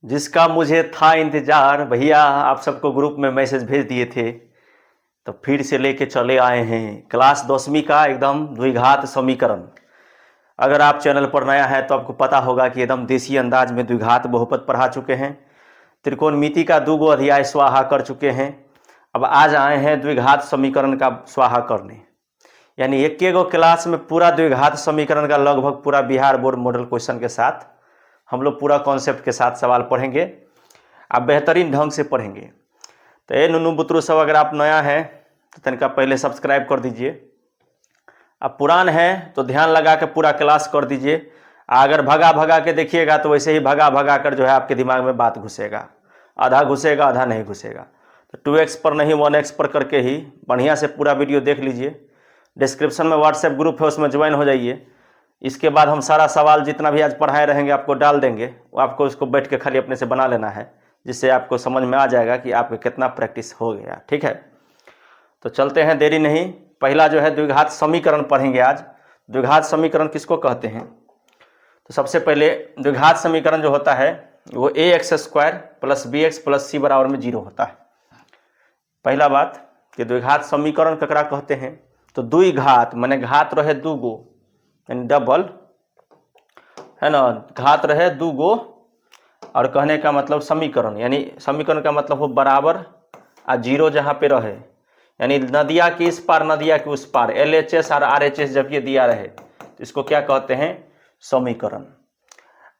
जिसका मुझे था इंतजार, भैया आप सबको ग्रुप में मैसेज भेज दिए थे, तो फिर से लेके चले आए हैं क्लास 10वीं का एकदम द्विघात समीकरण। अगर आप चैनल पर नया है तो आपको पता होगा कि एकदम देसी अंदाज में द्विघात बहुपद पढ़ा चुके हैं, त्रिकोणमिति का 2 अध्याय स्वाहा कर चुके हैं। अब आज आए हैं द्विघात समीकरण का स्वाहा करने, यानी एक क्लास में पूरा द्विघात समीकरण का लगभग पूरा बिहार बोर्ड मॉडल क्वेश्चन के साथ हम लोग पूरा कॉन्सेप्ट के साथ सवाल पढ़ेंगे। आप बेहतरीन ढंग से पढ़ेंगे। तो ये नुनू बुतरू सब, अगर आप नया है तो तनिका पहले सब्सक्राइब कर दीजिए। अब पुरान है तो ध्यान लगा के पूरा क्लास कर दीजिए। अगर भगा भगा के देखिएगा तो वैसे ही भगा भगा कर जो है आपके दिमाग में बात घुसेगा, आधा घुसेगा आधा नहीं घुसेगा। तो 2x पर नहीं 1x पर करके ही बढ़िया से पूरा वीडियो देख लीजिए। डिस्क्रिप्शन में व्हाट्सएप ग्रुप है, उसमें ज्वाइन हो जाइए। इसके बाद हम सारा सवाल जितना भी आज पढ़ाए रहेंगे आपको डाल देंगे, वो आपको उसको बैठ के खाली अपने से बना लेना है, जिससे आपको समझ में आ जाएगा कि आपका कितना प्रैक्टिस हो गया। ठीक है, तो चलते हैं, देरी नहीं। पहला जो है द्विघात समीकरण पढ़ेंगे आज। द्विघात समीकरण किसको कहते हैं? तो सबसे पहले द्विघात समीकरण जो होता है वो ax² + bx + c = 0 होता है। पहला बात कि द्विघात समीकरण ककरा कहते हैं, तो द्विघात माने घात रहे 2 गो, यानी डबल है ना, घात रहे 2 गो। और कहने का मतलब समीकरण, यानी समीकरण का मतलब हो बराबर आ 0 जहाँ पे रहे, यानी नदिया की इस पार नदिया की उस पार, LHS और RHS जब ये दिया रहे तो इसको क्या कहते हैं? समीकरण।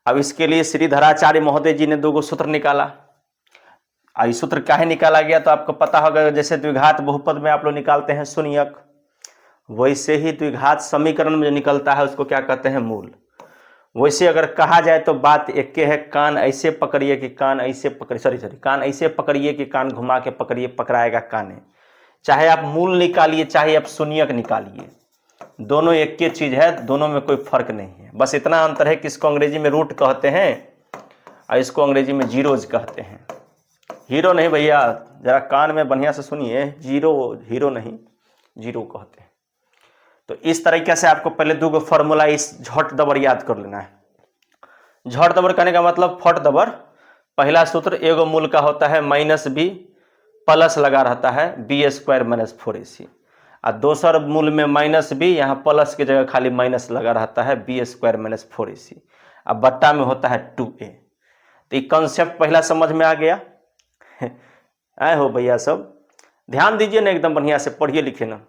अब इसके लिए श्रीधराचार्य महोदय जी ने 2 गो सूत्र निकाला। और इस सूत्र काहे निकाला गया तो आपको पता होगा, जैसे द्विघात बहुपद में आप लोग निकालते हैं शून्यक, वैसे ही द्विघात समीकरण में जो निकलता है उसको क्या कहते हैं? मूल। वैसे अगर कहा जाए तो बात एक के है, कान ऐसे पकड़िए कि कान ऐसे पकड़िए, कान ऐसे पकड़िए कि कान घुमा के पकड़िए, पकड़ाएगा काने। चाहे आप मूल निकालिए चाहे आप शून्यक निकालिए, दोनों एक के चीज है, दोनों में कोई फर्क नहीं है। बस इतना अंतर है कि इसको अंग्रेजी में रूट कहते हैं और इसको अंग्रेजी में जीरोज कहते हैं। हीरो नहीं भैया, जरा कान में बढ़िया से सुनिए, हीरो नहीं, जीरो कहते हैं। तो इस तरीके से आपको पहले 2 गो फॉर्मूला इस झट दबर याद कर लेना है। झट दबर करने का मतलब फट दबर। पहला सूत्र एगो मूल का होता है -b, प्लस लगा रहता है b² - 4ac। और दूसर मूल में -b, यहाँ प्लस की जगह खाली माइनस लगा रहता है b² - 4ac। अब बट्टा में होता है 2a। तो ये कॉन्सेप्ट पहला समझ में आ गया? आए हो भैया सब, ध्यान दीजिए ना, एकदम बढ़िया से पढ़िए लिखे ना।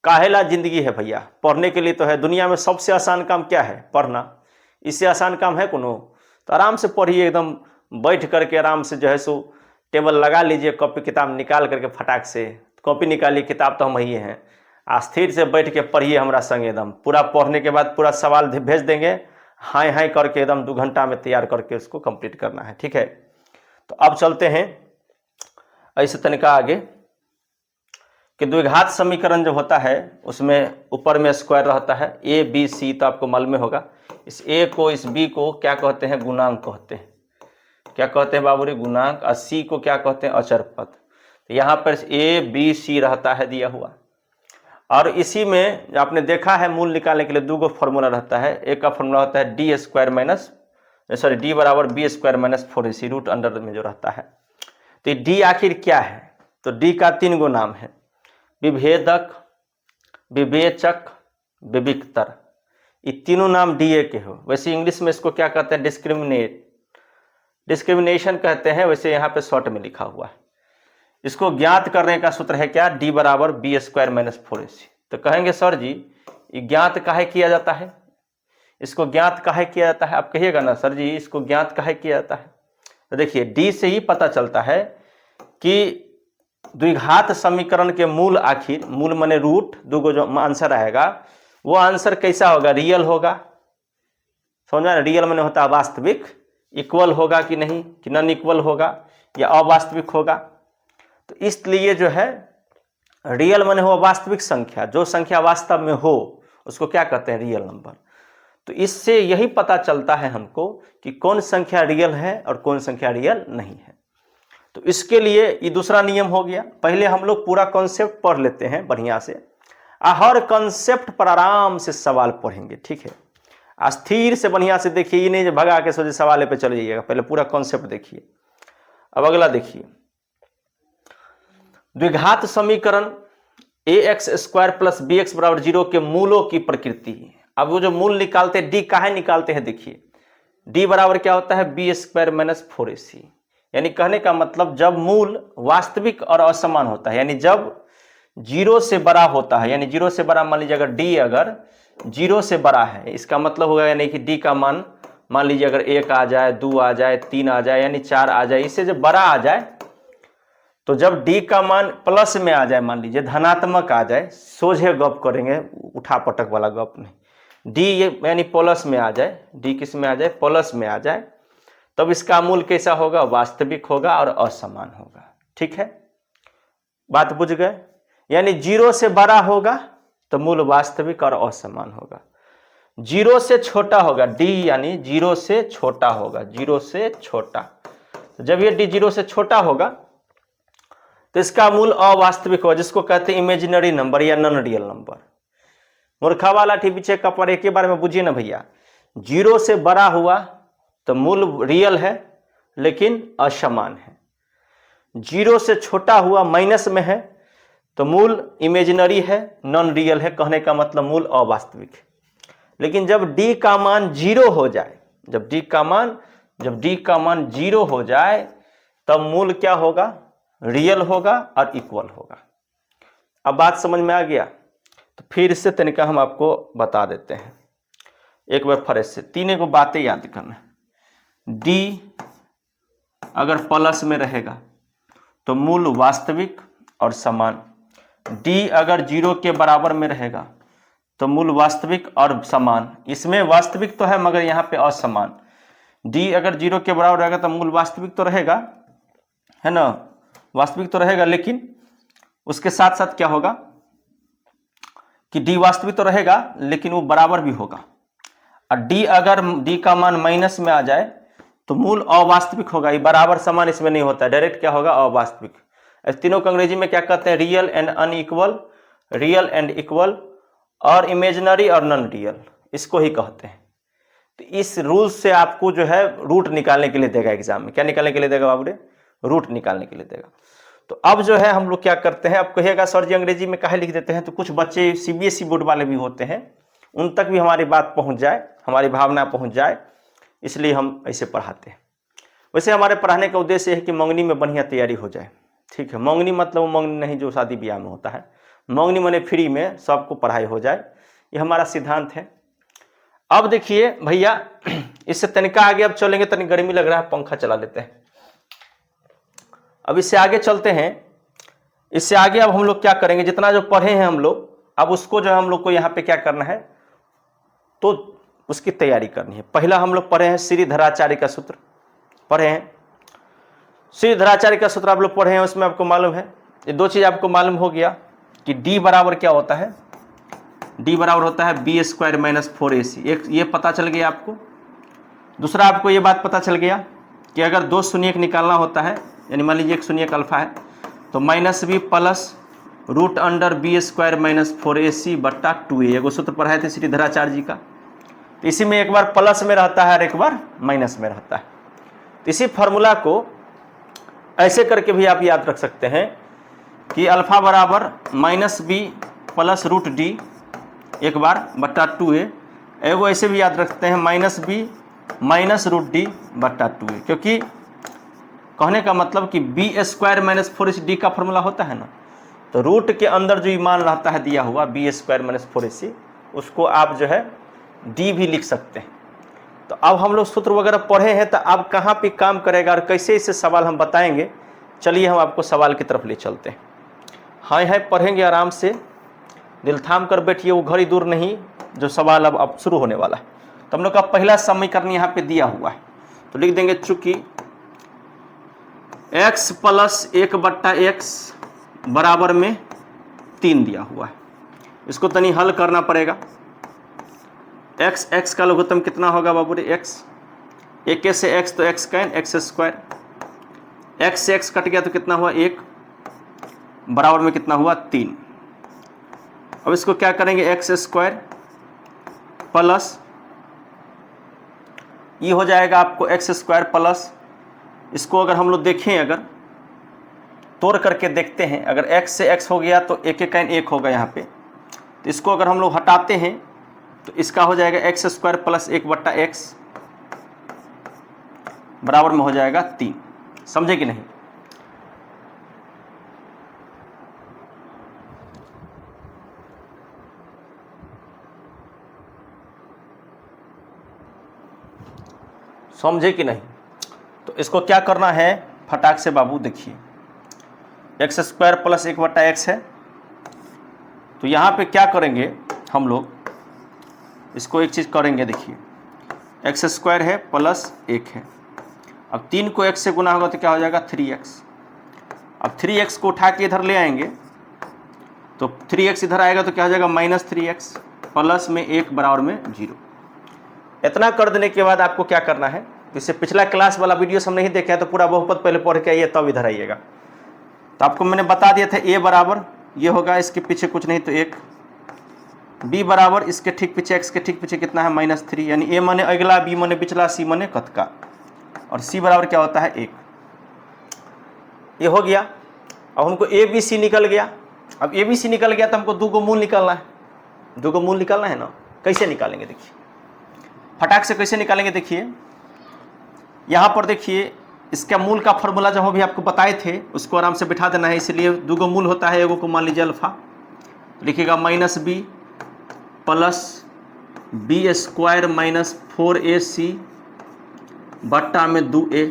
काहेला जिंदगी है भैया, पढ़ने के लिए तो है। दुनिया में सबसे आसान काम क्या है? पढ़ना। इससे आसान काम है कोनो? तो आराम से पढ़िए, एकदम बैठ करके आराम से जो है सो टेबल लगा लीजिए, कॉपी किताब निकाल करके फटाक से कॉपी निकालिए, किताब तो हम ही हैं, स्थिर से बैठ के पढ़िए हमरा संग। एकदम पूरा पढ़ने के बाद पूरा सवाल भेज देंगे, हाय हाय करके एकदम 2 घंटा में तैयार करके उसको कंप्लीट करना है। ठीक है, तो अब चलते हैं ऐसे तनिका आगे कि द्विघात समीकरण जो होता है उसमें ऊपर में स्क्वायर रहता है a b c, तो आपको मालूम होगा। इस a को इस b को क्या कहते हैं? गुणांक कहते हैं। क्या कहते हैं बाबू रे? गुणांक। और c को क्या कहते हैं? अचर पद। तो यहाँ पर a b c रहता है दिया हुआ। और इसी में आपने देखा है मूल निकालने के लिए 2 गो फॉर्मूला रहता है। एक का फॉर्मूला होता है d = b² - 4ac, root under में जो रहता है। तो d आखिर क्या है? तो d का 3 गो नाम है, विभेदक, विवेचक, विविक्तर। ये तीनों नाम डीए के हो। वैसे इंग्लिश में इसको क्या कहते हैं? डिस्क्रिमिनेशन कहते हैं, वैसे यहाँ पे शॉर्ट में लिखा हुआ है। इसको ज्ञात करने का सूत्र है क्या? d = b² - 4ac। तो कहेंगे सर जी ये ज्ञात काहे किया जाता है? इसको ज्ञात काहे किया जाता है? आप कहिएगा ना सर जी इसको ज्ञात काहे किया जाता है? तो देखिए d से ही पता चलता है कि द्विघात समीकरण के मूल, आखिर मूल माने रूट, 2 गो जो आंसर आएगा वो आंसर कैसा होगा? रियल होगा। समझा? रियल माने होता है वास्तविक। इक्वल होगा कि नहीं, कि नॉन इक्वल होगा, या अवास्तविक होगा। तो इसलिए जो है रियल माने हो वास्तविक संख्या, जो संख्या वास्तव में हो उसको क्या कहते हैं? Real number. तो इससे यही पता चलता है हमको कि कौन संख्या रियल है और कौन संख्या रियल नहीं है। तो इसके लिए ये दूसरा नियम हो गया। पहले हम लोग पूरा कॉन्सेप्ट पढ़ लेते हैं बढ़िया से, हर कॉन्सेप्ट पर आराम से सवाल पढ़ेंगे। ठीक है, स्थिर से बढ़िया से देखिए, ये नहीं जो भगा के सोचे सवाल पे चले जाइएगा, पहले पूरा कॉन्सेप्ट देखिए। अब अगला देखिए, द्विघात समीकरण ax स्क्वायर प्लस bx बराबर 0 के मूलों की प्रकृति। अब वो जो मूल निकालते हैं, डी काहे निकालते हैं, देखिए डी बराबर क्या होता है, बी स्क्वायर माइनस 4ac। यानी कहने का मतलब जब मूल वास्तविक और असमान होता है, यानी जब 0 से बड़ा होता है, यानी 0 से बड़ा, मान लीजिए अगर डी अगर 0 से बड़ा है, इसका मतलब होगा यानी कि डी का मान लीजिए अगर 1 आ जाए, 2 आ जाए, 3 आ जाए, यानी 4 आ जाए, इससे जब बड़ा आ जाए, तो जब डी का मान प्लस में आ जाए, मान लीजिए धनात्मक आ जाए, सोझे गप करेंगे, उठा पटक वाला गप नहीं, डी यानी प्लस में आ जाए, डी किस में आ जाए, प्लस में आ जाए, तब इसका मूल कैसा होगा, वास्तविक होगा और असमान होगा। ठीक है, बात बुझ गए। यानी 0 से बड़ा होगा तो मूल वास्तविक और असमान होगा, 0 से छोटा होगा, डी यानी 0 से छोटा होगा, 0 से छोटा, तो जब ये डी 0 से छोटा होगा तो इसका मूल अवास्तविक होगा, जिसको कहते हैं इमेजिनरी नंबर या नॉन रियल नंबर। मूर्खा वाला पीछे का पर एक के बारे में बुझिए ना भैया, 0 से बड़ा हुआ तो मूल रियल है लेकिन असमान है, 0 से छोटा हुआ माइनस में है तो मूल इमेजिनरी है, नॉन रियल है, कहने का मतलब मूल अवास्तविक है। लेकिन जब d का मान 0 हो जाए, जब d का मान 0 हो जाए, तब मूल क्या होगा, रियल होगा और इक्वल होगा। अब बात समझ में आ गया, तो फिर इससे तनिका हम आपको बता देते हैं एक बार फ्रेश से, तीन को बातें याद करना। d अगर प्लस में रहेगा तो मूल वास्तविक और समान, d अगर 0 के बराबर में रहेगा तो मूल वास्तविक और समान, इसमें वास्तविक तो है मगर यहाँ पे असमान। d अगर 0 के बराबर रहेगा तो मूल वास्तविक तो रहेगा, है ना, वास्तविक तो रहेगा, लेकिन उसके साथ साथ क्या होगा कि d वास्तविक तो रहेगा लेकिन वो बराबर भी होगा। और d अगर d का मान माइनस में आ जाए तो मूल अवास्तविक होगा, ये बराबर समान इसमें नहीं होता, डायरेक्ट क्या होगा, अवास्तविक। इस तीनों को अंग्रेजी में क्या कहते हैं, real and unequal, real and equal, और इमेजिनरी और नॉन रियल, इसको ही कहते हैं। तो इस रूल से आपको जो है रूट निकालने के लिए देगा एग्जाम में, क्या निकालने के लिए देगा बाबू रे, रूट निकालने के लिए देगा। तो अब जो है हम लोग क्या करते हैं, अब कहिएगा सर जी अंग्रेजी में काहे लिख देते हैं, तो कुछ बच्चे सीबीएसई बोर्ड वाले भी होते हैं, उन तक भी हमारी बात पहुंच जाए, हमारी भावना पहुंच जाए, इसलिए हम ऐसे पढ़ाते हैं। वैसे हमारे पढ़ाने का उद्देश्य है कि मंगनी में बढ़िया तैयारी हो जाए। ठीक है, मंगनी मतलब वो मंगनी नहीं जो शादी ब्याह में होता है, मंगनी माने फ्री में सबको पढ़ाई हो जाए, ये हमारा सिद्धांत है। अब देखिए भैया, इससे तनिका आगे अब चलेंगे, तनिक गर्मी लग रहा है, पंखा चला लेते हैं। अब इससे आगे चलते हैं, इससे आगे अब हम लोग क्या करेंगे, जितना जो पढ़े हैं हम लोग, अब उसको जो है हम लोग को यहाँ पे क्या करना है, तो उसकी तैयारी करनी है। पहला हम लोग पढ़े हैं श्रीधराचार्य का सूत्र, पढ़े हैं श्रीधराचार्य का सूत्र आप लोग पढ़े हैं, उसमें आपको मालूम है, ये दो चीज आपको मालूम हो गया कि d बराबर क्या होता है, d बराबर होता है बी स्क्वायर माइनस 4ac, एक ये पता चल गया आपको। दूसरा आपको ये बात पता चल गया कि अगर दो शून्यक निकालना होता है, यानी मान लीजिए एक शून्यक अल्फा है, तो minus b plus root under b square minus 4ac बट्टा 2a, एगो सूत्र पढ़ाए थे श्रीधराचार्य जी का। तो इसी में एक बार प्लस में रहता है और एक बार माइनस में रहता है। तो इसी फार्मूला को ऐसे करके भी आप याद रख सकते हैं कि अल्फा बराबर minus b plus root D एक बार बट्टा 2a, एगो ऐसे भी याद रखते हैं minus b minus root D बट्टा 2a, क्योंकि कहने का मतलब कि बी स्क्वायर माइनस 4ac का फॉर्मूला होता है ना, तो रूट के अंदर जो मान रहता है दिया हुआ बी स्क्वायर माइनस 4ac, उसको आप जो है डी भी लिख सकते हैं। तो अब हम लोग सूत्र वगैरह पढ़े हैं, तो अब कहाँ पे काम करेगा और कैसे इससे सवाल हम बताएंगे, चलिए हम आपको सवाल की तरफ ले चलते हैं। हाँ है, पढ़ेंगे आराम से, दिल थाम कर बैठिए, वो घड़ी दूर नहीं जो सवाल अब शुरू होने वाला है। तो हम लोग का पहला समीकरण यहाँ पे दिया हुआ है, तो लिख देंगे चूंकि x प्लस 1/x बराबर में 3 दिया हुआ है, इसको तनी हल करना पड़ेगा। x का लघुत्तम कितना होगा बाबू रे, x, एक से x तो x can x square, x से x कट गया तो कितना हुआ 1, बराबर में कितना हुआ 3। अब इसको क्या करेंगे, एक्स स्क्वायर प्लस ये हो जाएगा आपको एक्स स्क्वायर प्लस, इसको अगर हम लोग देखें, अगर तोड़ करके देखते हैं, अगर x से x हो गया तो एक एक काइन एक होगा यहाँ पे, तो इसको अगर हम लोग हटाते हैं तो इसका हो जाएगा एक्स स्क्वायर प्लस 1/x बराबर में हो जाएगा 3। समझे कि नहीं? समझे कि नहीं? तो इसको क्या करना है फटाक से बाबू, देखिए एक्स स्क्वायर प्लस 1/x है, तो यहाँ पे क्या करेंगे हम लोग, इसको एक चीज़ करेंगे, देखिए एक्स स्क्वायर है प्लस 1 है, अब 3 को x से गुना होगा तो क्या हो जाएगा 3x। अब 3x को उठा के इधर ले आएंगे तो 3x इधर आएगा तो क्या हो जाएगा -3x प्लस में 1 बराबर में 0। इतना कर देने के बाद आपको क्या करना है, इससे पिछला क्लास वाला वीडियो हम नहीं देखे हैं तो पूरा बहुपद पहले पढ़ के आइए तब इधर आइएगा। तो आपको मैंने बता दिया था a बराबर ये होगा, इसके पीछे कुछ नहीं तो 1, b बराबर इसके ठीक पीछे x के ठीक पीछे कितना है -3, यानी a माने अगला, b माने पिछला, c माने कतका, और c बराबर क्या होता है 1। ये हो गया। अब हमको a b c निकल गया। अब a b c निकल गया तो हमको 2 को मूल निकालना है, 2 को मूल निकालना है ना। कैसे निकालेंगे देखिए, फटाक से कैसे निकालेंगे, देखिए यहाँ पर देखिए इसका मूल का फॉर्मूला जो भी आपको बताए थे उसको आराम से बिठा देना है। इसलिए 2 को मूल होता है, एगो को मान लीजिए अल्फा, लिखिएगा -b plus b square minus 4ac बट्टा में 2a।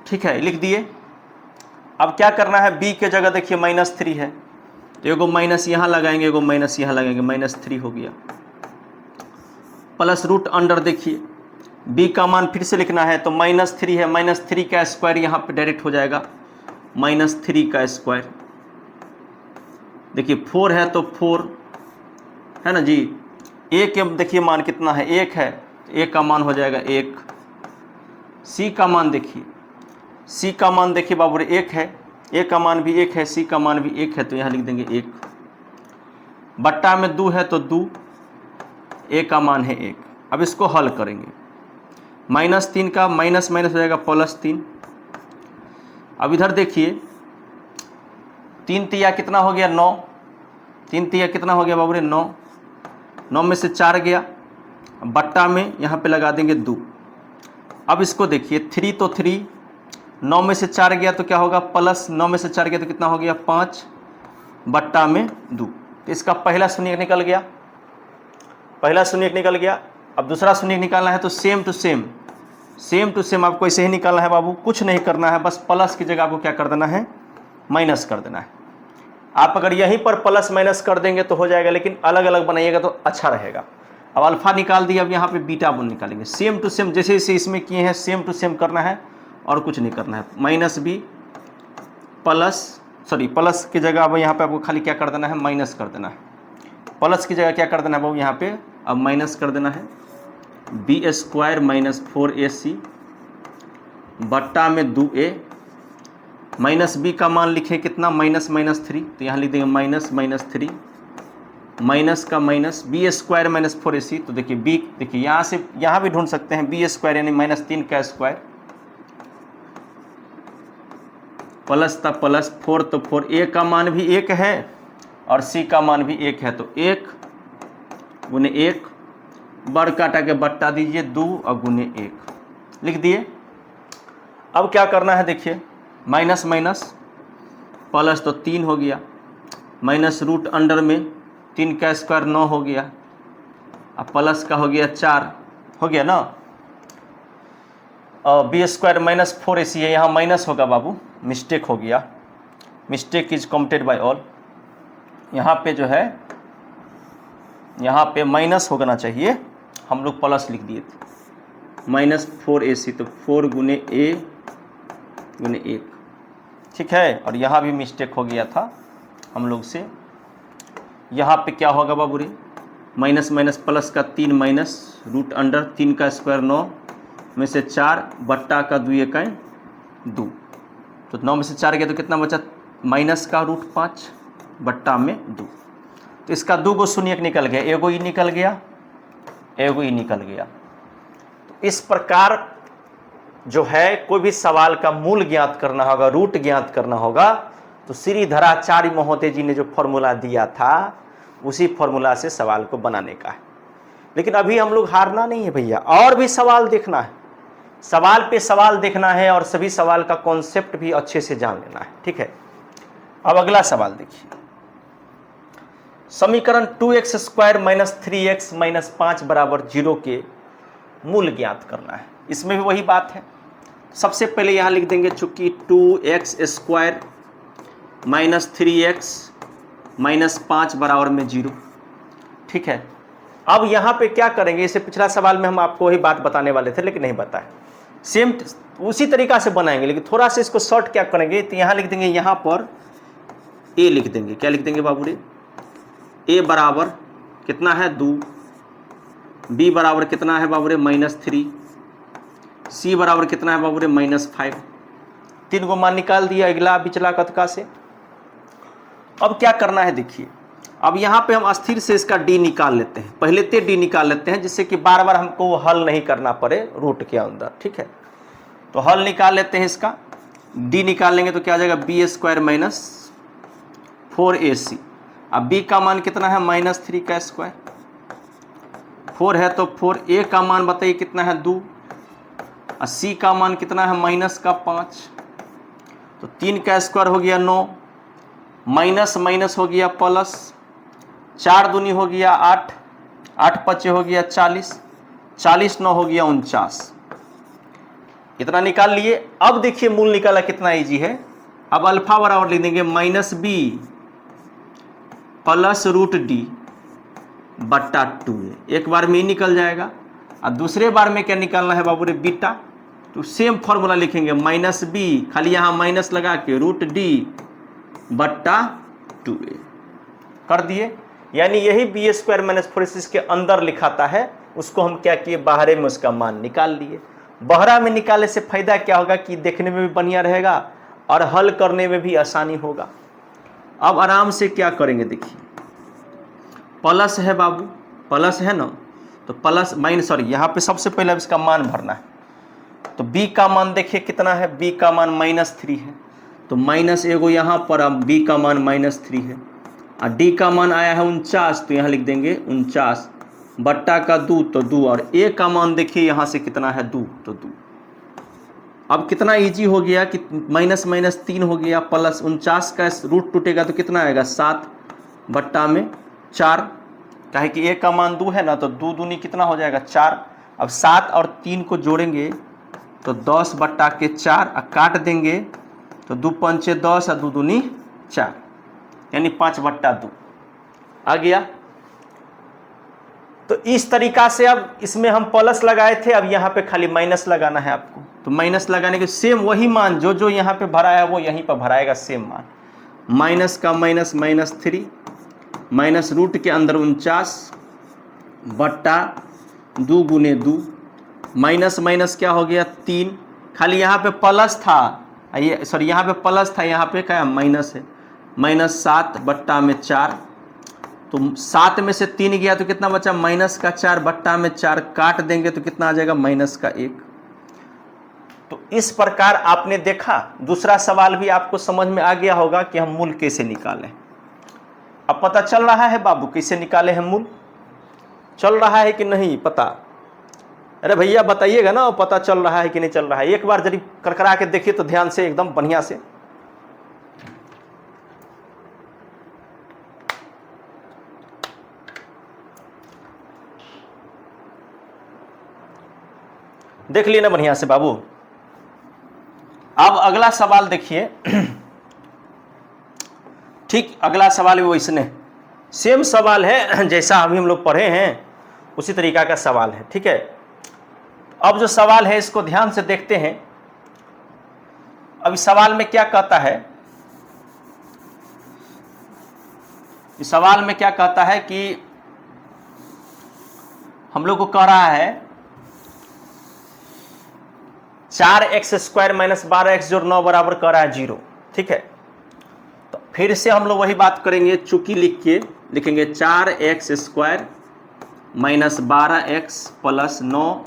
ठीक है, लिख दिए। अब क्या करना है, b के जगह देखिए -3 है तो एगो माइनस यहाँ लगाएंगे, एगो माइनस यहाँ लगाएंगे, -3 हो गया, प्लस रूट अंडर, देखिए b का मान फिर से लिखना है तो -3 है, -3 का स्क्वायर यहाँ पे डायरेक्ट हो जाएगा -3 का स्क्वायर। देखिए 4 है तो 4 है ना जी, a के देखिए मान कितना है 1 है, a का मान हो जाएगा 1। c का मान देखिए, c का मान देखिए बाबू 1 है, a का मान भी 1 है, c का मान भी 1 है, तो यहाँ लिख देंगे 1, बट्टा में 2 है तो 2, a का मान है 1। अब इसको हल करेंगे, -3 का माइनस माइनस हो जाएगा +3। अब इधर देखिए 3 तिया कितना हो गया 9, 3 तिया कितना हो गया बाबू रे 9, 9 में से 4 गया, बट्टा में यहाँ पे लगा देंगे 2। अब इसको देखिए 3 तो 3, 9 में से 4 गया तो क्या होगा प्लस 9 में से 4 गया तो कितना हो गया 5 बट्टा में 2। तो इसका पहला शून्य निकल गया, पहला शून्य निकल गया। अब दूसरा शून्य निकालना है तो सेम टू सेम आपको ऐसे ही निकालना है बाबू, कुछ नहीं करना है, बस प्लस की जगह आपको क्या कर देना है माइनस कर देना है। आप अगर यहीं पर प्लस माइनस कर देंगे तो हो जाएगा, लेकिन अलग अलग बनाइएगा तो अच्छा रहेगा। अब अल्फा निकाल दिया, अब यहाँ पे बीटा बोल निकालेंगे, सेम टू सेम जैसे जैसे इसमें किए हैं सेम टू सेम करना है और कुछ नहीं करना है। -b प्लस की जगह अब यहाँ पे आपको खाली क्या कर देना है माइनस कर देना है, प्लस की जगह क्या कर देना है बाबू यहाँ पे अब माइनस कर देना है, b स्क्वायर माइनस 4ac बट्टा में 2a, -b का मान लिखे कितना -3, तो यहाँ लिख देंगे -3, माइनस का minus b square minus 4ac, तो देखिए b देखिए यहाँ से यहाँ भी ढूंढ सकते हैं, b स्क्वायर यानी -3 का स्क्वायर, प्लस था प्लस 4 तो 4, a का मान भी 1 है और c का मान भी 1 है, तो 1 गुने 1 बड़ काटा के बट्टा दीजिए 2 और गुने 1 लिख दिए। अब क्या करना है देखिए, माइनस माइनस प्लस तो 3 हो गया, माइनस रूट अंडर में 3 का स्क्वायर 9 हो गया, अब प्लस का हो गया 4 हो गया ना, और b स्क्वायर माइनस 4ac है, यहाँ माइनस होगा बाबू, मिस्टेक हो गया, mistake is committed by all. यहाँ पे जो है यहाँ पे माइनस होना चाहिए, हम लोग प्लस लिख दिए थे, -4ac तो 4 गुने a गुने 1, ठीक है। और यहाँ भी मिस्टेक हो गया था हम लोग से, यहाँ पे क्या होगा बाबू रे, माइनस माइनस प्लस का 3 माइनस रूट अंडर 3 का स्क्वायर 9 में से 4 बट्टा का 2 1 2, तो 9 में से 4 गया तो कितना बचा माइनस का रूट 5 बट्टा में 2, तो इसका 2 गो शून्य निकल गया, एगो ही निकल गया, एगो ही निकल गया। इस प्रकार जो है कोई भी सवाल का मूल ज्ञात करना होगा, रूट ज्ञात करना होगा, तो श्रीधराचार्य महोदय जी ने जो फॉर्मूला दिया था उसी फॉर्मूला से सवाल को बनाने का है। लेकिन अभी हम लोग हारना नहीं है भैया, और भी सवाल देखना है, सवाल पे सवाल देखना है और सभी सवाल का कॉन्सेप्ट भी अच्छे से जान लेना है। ठीक है, अब अगला सवाल देखिए, समीकरण 2x square minus 3x minus 5 बराबर 0 के मूल ज्ञात करना है। इसमें भी वही बात है, सबसे पहले यहां लिख देंगे चूंकि 2x square minus 3x minus 5 बराबर में 0। ठीक है, अब यहां पे क्या करेंगे, इसे पिछला सवाल में हम आपको वही बात बताने वाले थे लेकिन नहीं बताया, सेम उसी तरीका से बनाएंगे, लेकिन थोड़ा सा इसको शॉर्ट क्या करेंगे, तो यहां लिख देंगे, यहां पर a लिख देंगे। क्या लिख देंगे बाबू रे, a बराबर कितना है 2, b बराबर कितना है बाबू रे -3, c बराबर कितना है बाबू रे -5। 3 को मान निकाल दिया अगला पिछला कथका से। अब क्या करना है देखिए, अब यहाँ पे हम स्थिर से इसका d निकाल लेते हैं, पहले तो d निकाल लेते हैं जिससे कि बार बार हमको वो हल नहीं करना पड़े रूट के अंदर। ठीक है, तो हल निकाल लेते हैं इसका, d निकाल लेंगे तो क्या आ जाएगा b स्क्वायर माइनस 4ac। अब b का मान कितना है -3 का स्क्वायर, 4 है तो 4a का मान बताइए कितना है 2, और c का मान कितना है -5, तो 3 का स्क्वायर हो गया 9, माइनस माइनस हो गया प्लस, 4 दूनी हो गया 8, 8 पचे हो गया 40, 40 9 हो गया 49, इतना निकाल लिए। अब देखिए मूल निकाला कितना इजी है। अब अल्फा बराबर लिख देंगे -b प्लस √d बट्टा 2a, एक बार में ही निकल जाएगा, और दूसरे बार में क्या निकालना है बाबू रे बीटा, तो सेम फॉर्मूला लिखेंगे -b, खाली यहाँ माइनस लगा के √d बट्टा 2a कर दिए। यानी यही b स्क्वायर माइनस 4ac के अंदर लिखाता है, उसको हम क्या किए बाहरे में उसका मान निकाल लिए। बहरा में निकालने से फायदा क्या होगा कि देखने में भी बढ़िया रहेगा और हल करने में भी आसानी होगा। अब आराम से क्या करेंगे देखिए, प्लस है बाबू, प्लस है ना, तो प्लस माइनस सॉरी यहाँ पे सबसे पहले इसका मान भरना है। तो b का मान देखिए कितना है, b का मान -3 है, तो माइनस एगो यहाँ पर, अब b का मान -3 है, और d का मान आया है 49, तो यहाँ लिख देंगे 49 बट्टा का 2 तो 2, और a का मान देखिए यहाँ से कितना है 2 तो 2। अब कितना इजी हो गया कि माइनस माइनस 3 हो गया, प्लस 49 का रूट टूटेगा तो कितना आएगा 7 बट्टा में 4, काहे कि a का मान 2 है ना, तो 2 दूनी कितना हो जाएगा 4। अब 7 और 3 को जोड़ेंगे तो 10 बट्टा के 4, और काट देंगे तो 2 पंचे 10 और 2 दूनी 4, यानी 5 बट्टा 2 आ गया। तो इस तरीका से अब इसमें हम प्लस लगाए थे, अब यहाँ पे खाली माइनस लगाना है आपको, तो माइनस लगाने के सेम वही मान जो जो यहाँ पे भरा है वो यहीं पर भराएगा सेम मान, माइनस का माइनस -3 माइनस रूट के अंदर 49 बट्टा 2 गुने 2, माइनस माइनस क्या हो गया 3, खाली यहाँ पे प्लस था, ये सॉरी यहाँ पे प्लस था, यहाँ पे क्या माइनस है, -7 बट्टा में 4, तो 7 में से 3 गया तो कितना बचा -4 बट्टा में 4, काट देंगे तो कितना आ जाएगा -1। तो इस प्रकार आपने देखा, दूसरा सवाल भी आपको समझ में आ गया होगा कि हम मूल कैसे निकालें। अब पता चल रहा है बाबू कैसे निकाले हैं मूल, चल रहा है कि नहीं पता? अरे भैया बताइएगा ना पता चल रहा है कि नहीं चल रहा है, एक बार जरी करकरा के देखिए तो ध्यान से एकदम बढ़िया से। देख लिए ना बढ़िया से बाबू। अब अगला सवाल देखिए, ठीक अगला सवाल भी वैसने सेम सवाल है जैसा अभी हम लोग पढ़े हैं उसी तरीका का सवाल है। ठीक है, अब जो सवाल है इसको ध्यान से देखते हैं। अब इस सवाल में क्या कहता है, इस सवाल में क्या कहता है कि हम लोग को कह रहा है 4x स्क्वायर माइनस 12x जोड़ 9 बराबर कर रहा है 0। ठीक है, तो फिर से हम लोग वही बात करेंगे, चूंकि लिख के लिखेंगे 4x square minus 12x plus 9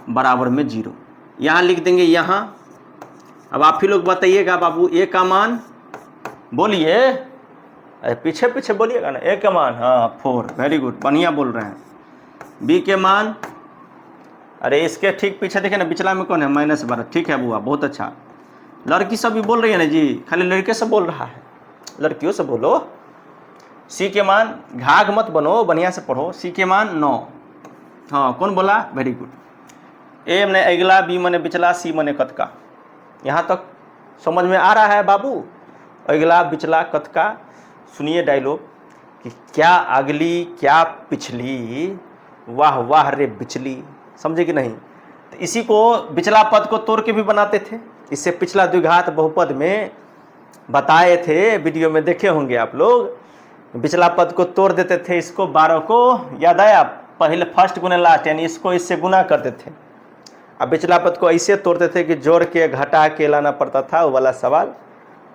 बराबर में 0। यहाँ लिख देंगे यहाँ। अब आप ही लोग बताइएगा बाबू ए का मान, बोलिए, अरे पीछे पीछे बोलिएगा ना। ए का मान, हाँ 4, वेरी गुड, बढ़िया बोल रहे हैं। बी के मान, अरे इसके ठीक पीछे देखे ना, बिचला में कौन है, -12, ठीक है बुआ, बहुत अच्छा। लड़की सब भी बोल रही है ना जी, खाली लड़के से बोल रहा है, लड़कियों से बोलो। सी के मान, घाघ मत बनो, बढ़िया से पढ़ो। सी के मान 9, हाँ कौन बोला, वेरी गुड। ए मने अगला, बी मने बिचला, सी मने कतका। यहाँ तक समझ में आ रहा है बाबू, अगला बिचला कतका। सुनिए डायलॉग कि क्या अगली क्या पिछली, वाह वाह रे बिचली, समझे कि नहीं। तो इसी को बिचला पद को तोड़ के भी बनाते थे, इससे पिछला द्विघात बहुपद में बताए थे, वीडियो में देखे होंगे आप लोग। बिचला पद को तोड़ देते थे, इसको 12 को याद आया, पहले फर्स्ट गुने लास्ट, यानी इसको इससे गुना करते थे। अब बिचला पद को ऐसे तोड़ते थे कि जोड़ के घटा के लाना पड़ता था, वो वाला सवाल।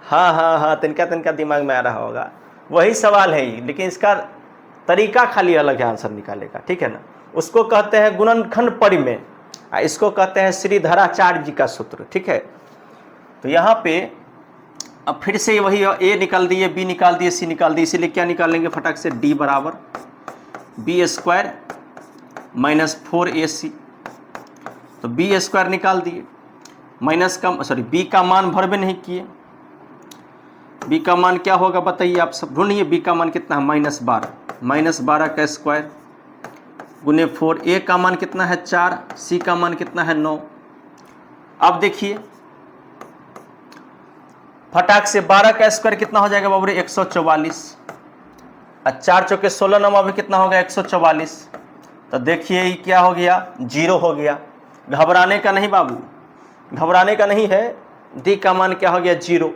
हाँ हाँ हाँ, तिनका दिमाग में आ रहा होगा, वही सवाल है ही, लेकिन इसका तरीका खाली अलग है आंसर निकालेगा, ठीक है ना। उसको कहते हैं गुणनखंड परिमेय, इसको कहते हैं श्रीधराचार्य जी का सूत्र, ठीक है। तो यहाँ पे अब फिर से वही ए निकाल दिए, बी निकाल दिए, सी निकाल दिए, इसीलिए क्या निकालेंगे फटाक से, डी बराबर b² - 4ac। तो b² निकाल दिए, माइनस का सॉरी बी का मान भरबे नहीं किए। बी का मान क्या होगा बताइए, आप सब ढूंढिए। बी का मान कितना है, -12, -12 का स्क्वायर गुने 4। ए का मान कितना है 4, सी का मान कितना है 9। अब देखिए फटाक से 12 का स्क्वायर कितना हो जाएगा बाबू रे, 144, और 4 चौके 16 नंबर में कितना होगा 144। तो देखिए ये क्या हो गया, 0 हो गया। घबराने का नहीं बाबू, घबराने का नहीं है। डी का मान क्या हो गया 0।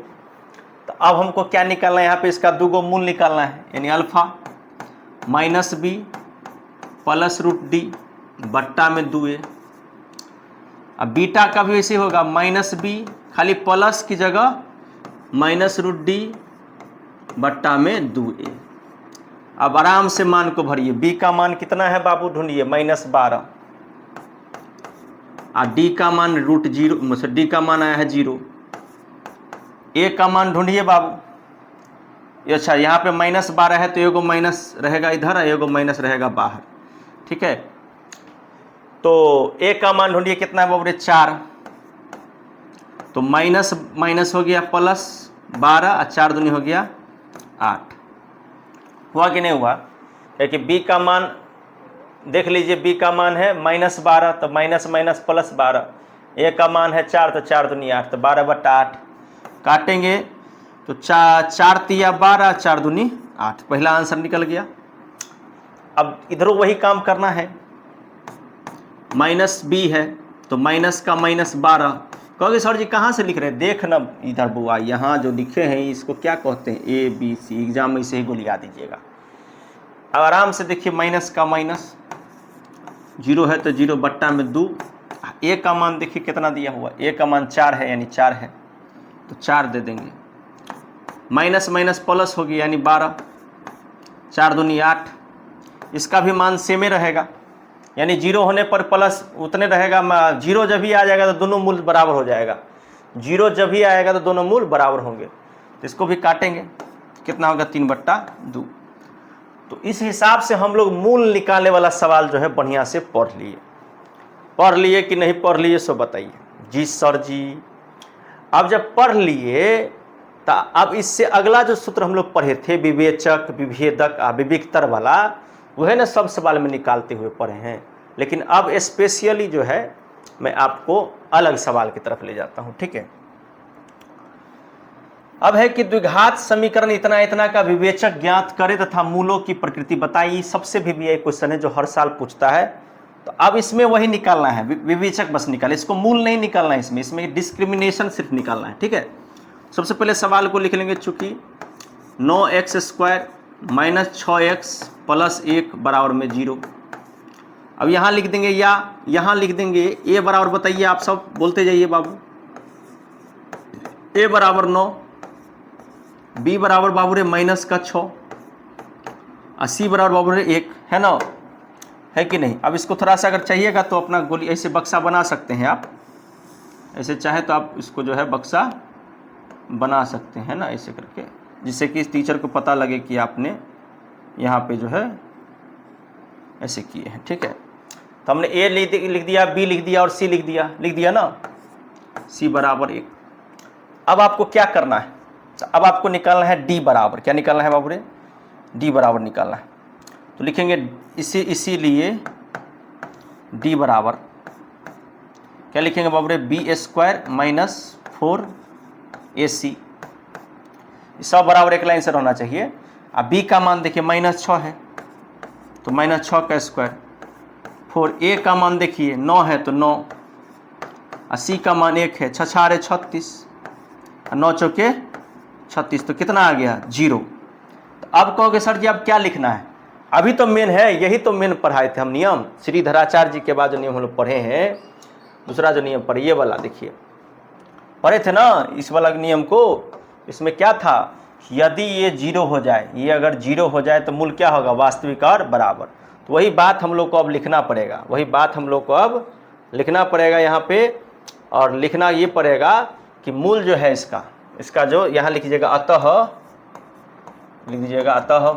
तो अब हमको क्या निकालना है, यहाँ पे इसका 2 मूल निकालना है, यानी अल्फा -b + √d बट्टा में 2a। अब बीटा का भी ऐसे होगा, -b खाली प्लस की जगह -√d बट्टा में 2a। अब आराम से मान को भरिए। b का मान कितना है बाबू, ढूंढिए, -12, और d का मान √0, d का मान आया है 0। a का मान ढूंढिए बाबू। अच्छा यहाँ पे -12 है, तो एगो माइनस रहेगा इधर, एगो माइनस रहेगा बाहर, ठीक है। तो a का मान ढूंढिए कितना है बाबू रे, 4। तो माइनस माइनस हो गया प्लस 12, और 4 दूनी हो गया 8। हुआ कि नहीं हुआ, क्योंकि b का मान देख लीजिए, b का मान है -12, तो माइनस माइनस +12। a का मान है 4, तो 4 दूनी 8, तो 12/8 काटेंगे, तो 4 तिया 12, 4 दूनी 8, पहला आंसर निकल गया। अब इधरों वही काम करना है, -b है, तो माइनस का -12। कहोगे सर जी कहाँ से लिख रहे हैं, देख ना इधर बुआ, यहाँ जो लिखे हैं इसको क्या कहते हैं, ABC, एग्जाम में इसे ही गोलिया दीजिएगा। अब आराम से देखिए, माइनस का माइनस, 0 है तो 0 बट्टा में 2। a का मान देखिए कितना दिया हुआ, a का मान 4 है, यानी 4 है, तो 4 दे देंगे। माइनस माइनस प्लस होगी, यानी 12, 4 दूनी 8। इसका भी मान सेम ही रहेगा, यानी 0 होने पर प्लस उतने रहेगा। 0 जब भी आ जाएगा तो दोनों मूल बराबर हो जाएगा, 0 जब भी आएगा तो दोनों मूल बराबर होंगे। तो इसको भी काटेंगे, कितना होगा 3/2। तो इस हिसाब से हम लोग मूल निकालने वाला सवाल जो है बढ़िया से पढ़ लिए कि नहीं पढ़ लिए, सो बताइए। जी सर जी। अब जब पढ़ लिए तो अब इससे अगला जो सूत्र हम लोग पढ़े थे, विवेचक, विभेदक, विविक्तर वाला, वह ना सब सवाल में निकालते हुए पढ़े हैं। लेकिन अब स्पेशली जो है मैं आपको अलग सवाल की तरफ ले जाता हूं, ठीक है। अब है कि द्विघात समीकरण इतना इतना का विवेचक ज्ञात करे तथा मूलों की प्रकृति बताइए। सबसे भी यह क्वेश्चन है जो हर साल पूछता है। तो अब इसमें वही निकालना है, विवेचक बस निकाले, इसको मूल नहीं निकालना है, इसमें डिस्क्रिमिनेशन सिर्फ निकालना है, ठीक है। सबसे पहले सवाल को लिख लेंगे, चूंकि 9x² - 6x + 1 बराबर में 0। अब यहाँ लिख देंगे, या यहाँ लिख देंगे a बराबर, बताइए आप सब बोलते जाइए बाबू। a बराबर 9, b बराबर बाबू रे -6, और c बराबर बाबू रे 1, है ना। है कि नहीं। अब इसको थोड़ा सा अगर चाहिएगा तो अपना गोली ऐसे बक्सा बना सकते हैं आप, ऐसे चाहे तो आप इसको जो है बक्सा बना सकते हैं ना, ऐसे करके, जिससे कि इस टीचर को पता लगे कि आपने यहाँ पे जो है ऐसे किए हैं। ठीक है, तो हमने ए लिख दिया, बी लिख दिया और सी लिख दिया ना, सी बराबर 1। अब आपको क्या करना है, तो अब आपको निकालना है डी बराबर, क्या निकालना है बाबू रे, डी बराबर निकालना है। तो लिखेंगे इसीलिए डी बराबर क्या लिखेंगे बाबू रे, बी स्क्वायर माइनस 4ac, सब बराबर एक लाइन से रहना चाहिए। अब बी का मान देखिए -6 है तो -6 का स्क्वायर, 4a का मान देखिए 9 है तो 9, और सी का मान 1 है, 6 6 36, 9 चौके 36, तो कितना आ गया 0। तो अब कहोगे सर जी अब क्या लिखना है, अभी तो मेन है, यही तो मेन पढ़ाए थे हम नियम, श्रीधराचार्य जी के बाद जो नियम हम लोग पढ़े हैं, दूसरा जो नियम पढ़े ये वाला देखिए पढ़े थे ना इस वाला नियम को। इसमें क्या था, यदि ये 0 हो जाए, ये अगर 0 हो जाए तो मूल क्या होगा, वास्तविक और बराबर। तो वही बात हम लोग को अब लिखना पड़ेगा, वही बात हम लोग को अब लिखना पड़ेगा यहाँ पे, और लिखना ये पड़ेगा कि मूल जो है इसका जो यहाँ लिखिएगा अतः, लिख दीजिएगा अतः,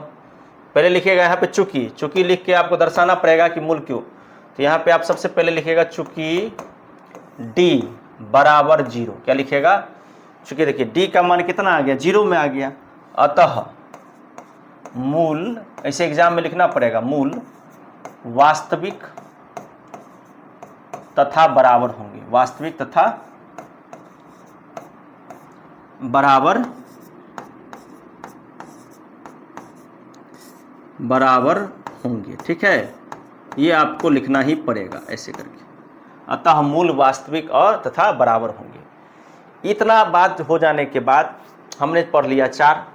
पहले लिखिएगा यहाँ पे चूंकि लिख के आपको दर्शाना पड़ेगा कि मूल क्यों। तो यहाँ पे आप सबसे पहले लिखिएगा चूंकि d बराबर 0, क्या लिखिएगा, चूंकि देखिए d का मान कितना आ गया, 0 में आ गया, अतः मूल, ऐसे एग्जाम में लिखना पड़ेगा, मूल वास्तविक तथा बराबर होंगे, वास्तविक तथा बराबर होंगे। ठीक है, ये आपको लिखना ही पड़ेगा ऐसे करके, अतः मूल वास्तविक और तथा बराबर होंगे। इतना बात हो जाने के बाद हमने पढ़ लिया 4।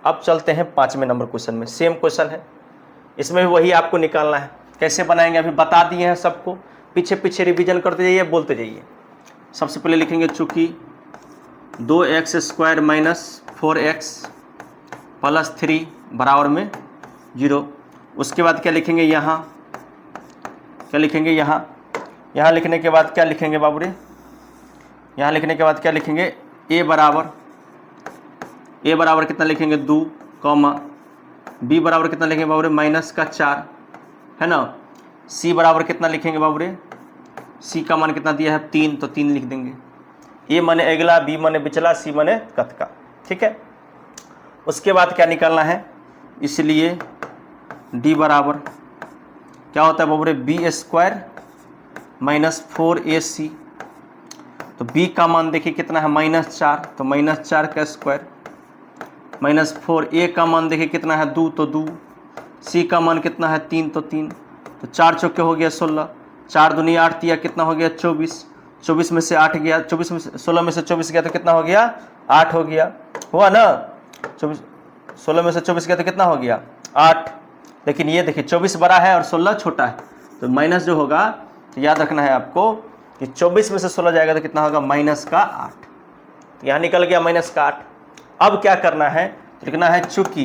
अब चलते हैं 5वें नंबर क्वेश्चन में, सेम क्वेश्चन है, इसमें भी वही आपको निकालना है। कैसे बनाएंगे अभी बता दिए हैं सबको, पीछे पीछे रिवीजन करते जाइए, बोलते जाइए। सबसे पहले लिखेंगे चूंकि 2x² माइनस 4x प्लस 3 बराबर में 0। उसके बाद क्या लिखेंगे, यहाँ क्या लिखेंगे, यहाँ लिखने के बाद क्या लिखेंगे बाबू रे, यहाँ लिखने के बाद क्या लिखेंगे, a बराबर कितना लिखेंगे 2, b बराबर कितना लिखेंगे बाबू रे -4 है ना, c बराबर कितना लिखेंगे बाबू रे, c का मान कितना दिया है 3, तो 3 लिख देंगे। a माने अगला, b माने पिछला, c माने कथका। ठीक है, उसके बाद क्या निकालना है, इसलिए d बराबर क्या होता है बाबू रे, b² माइनस 4ac, तो b का मान देखिए कितना है -4, तो -4 का स्क्वायर, माइनस 4a का मान देखिए कितना है 2, तो 2, c का मान कितना है 3, तो 3, तो 4 चौके हो गया 16, 4 दूनी 8 दिया, कितना हो गया 24, 24 में से 8 गया, 24 में से 16 में से 24 गया तो कितना हो गया 8 हो गया, हुआ ना, 16 में से 24 गया तो कितना हो गया 8। लेकिन ये देखिए 24 बड़ा है और 16 छोटा है, तो माइनस जो होगा, तो याद रखना है आपको कि 24 में से 16 जाएगा तो कितना होगा -8, तो यहाँ निकल गया -8। अब क्या करना है, तो लिखना है चूंकि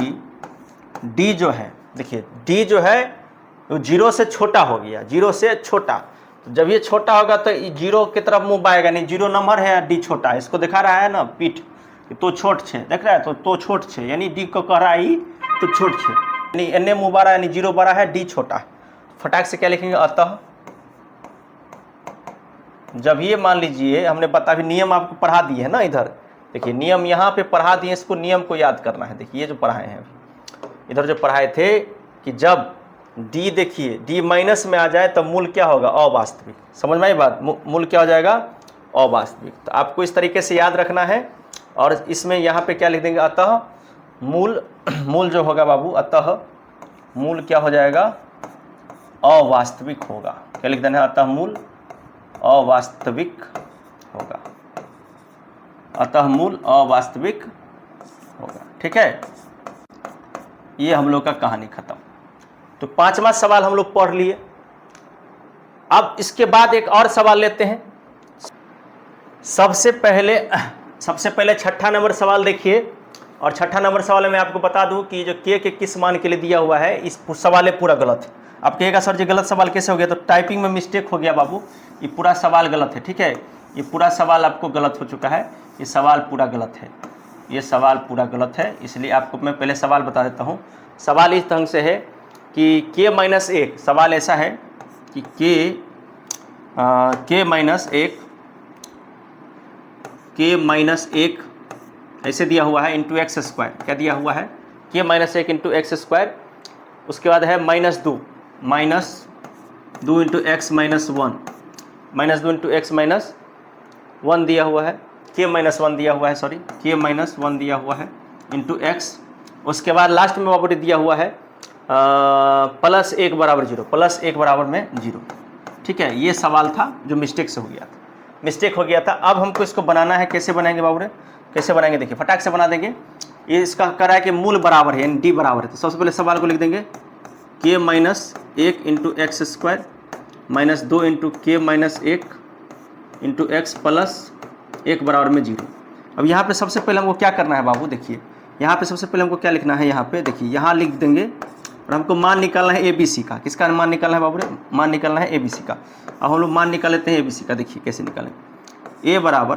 d जो है, देखिए d जो है वो 0 से छोटा हो गया, 0 से छोटा, तो जब ये छोटा होगा तो 0 की तरफ मुँह आएगा नहीं, 0 नंबर है, d छोटा है, इसको दिखा रहा है ना पीठ, तो छोट छे, देख रहा है, तो छोट छे, यानी d को कह रहा है तो छोट छे, यानी एन मुँह बड़ा यानी 0 बड़ा है, d छोटा है। फटाक से क्या लिखेंगे, अतः जब ये मान लीजिए हमने बता भी नियम आपको पढ़ा दिए है ना, इधर देखिए नियम यहाँ पे पढ़ा दिए, इसको नियम को याद करना है। देखिए ये जो पढ़ाए हैं अभी, इधर जो पढ़ाए थे कि जब d देखिए d माइनस में आ जाए तो मूल क्या होगा, अवास्तविक। समझ में आई बात, मूल क्या हो जाएगा, अवास्तविक। तो आपको इस तरीके से याद रखना है, और इसमें यहाँ पे क्या लिख देंगे, अतः मूल जो होगा बाबू, अतः मूल क्या हो जाएगा, अवास्तविक होगा। क्या लिख देना है, अतः मूल अवास्तविक होगा, अतः मूल अवास्तविक होगा। ठीक है, ये हम लोग का कहानी खत्म। तो 5वां सवाल हम लोग पढ़ लिए। अब इसके बाद एक और सवाल लेते हैं। सबसे पहले 6ठा नंबर सवाल देखिए, और 6ठा नंबर सवाल में आपको बता दूं कि जो k के किस मान के लिए दिया हुआ है, इस सवाल पूरा गलत है। आप कहिएगा सर जी गलत सवाल कैसे हो गया, तो टाइपिंग में मिस्टेक हो गया बाबू, ये पूरा सवाल गलत है, ठीक है, ये पूरा सवाल आपको गलत हो चुका है, ये सवाल पूरा गलत है, ये सवाल पूरा गलत है। इसलिए आपको मैं पहले सवाल बता देता हूँ। सवाल इस ढंग से है कि k-1, सवाल ऐसा है कि k-1 ऐसे दिया हुआ है इंटू एक्स स्क्वायर, क्या दिया हुआ है k-1 इंटू एक्स स्क्वायर, उसके बाद है -2 इंटू एक्स -1 -2 इंटू एक्स -1 दिया हुआ है, k-1 दिया हुआ है, सॉरी k-1 दिया हुआ है इंटू एक्स। उसके बाद लास्ट में बाबू दिया हुआ है +1 बराबर 0, +1 बराबर में 0, ठीक है। ये सवाल था जो मिस्टेक से हो गया था, मिस्टेक हो गया था। अब हमको इसको बनाना है, कैसे बनाएंगे बाबू रे, कैसे बनाएंगे, देखिए फटाक से बना देंगे। ये इसका कह रहा है कि मूल बराबर है यानी d बराबर है, तो सबसे पहले सवाल को लिख देंगे k-1 into x square -2 into k-1 into x +1 बराबर में 0। अब यहाँ पे सबसे पहले हमको क्या करना है बाबू, देखिए यहाँ पे सबसे पहले हमको क्या लिखना है, यहाँ पे देखिए यहाँ लिख देंगे और हमको मान निकालना है ABC का। किसका मान निकालना है बाबू रे, मान निकालना है ABC का। अब हम लोग मान निकाल लेते हैं ABC का, देखिए कैसे निकालें। A बराबर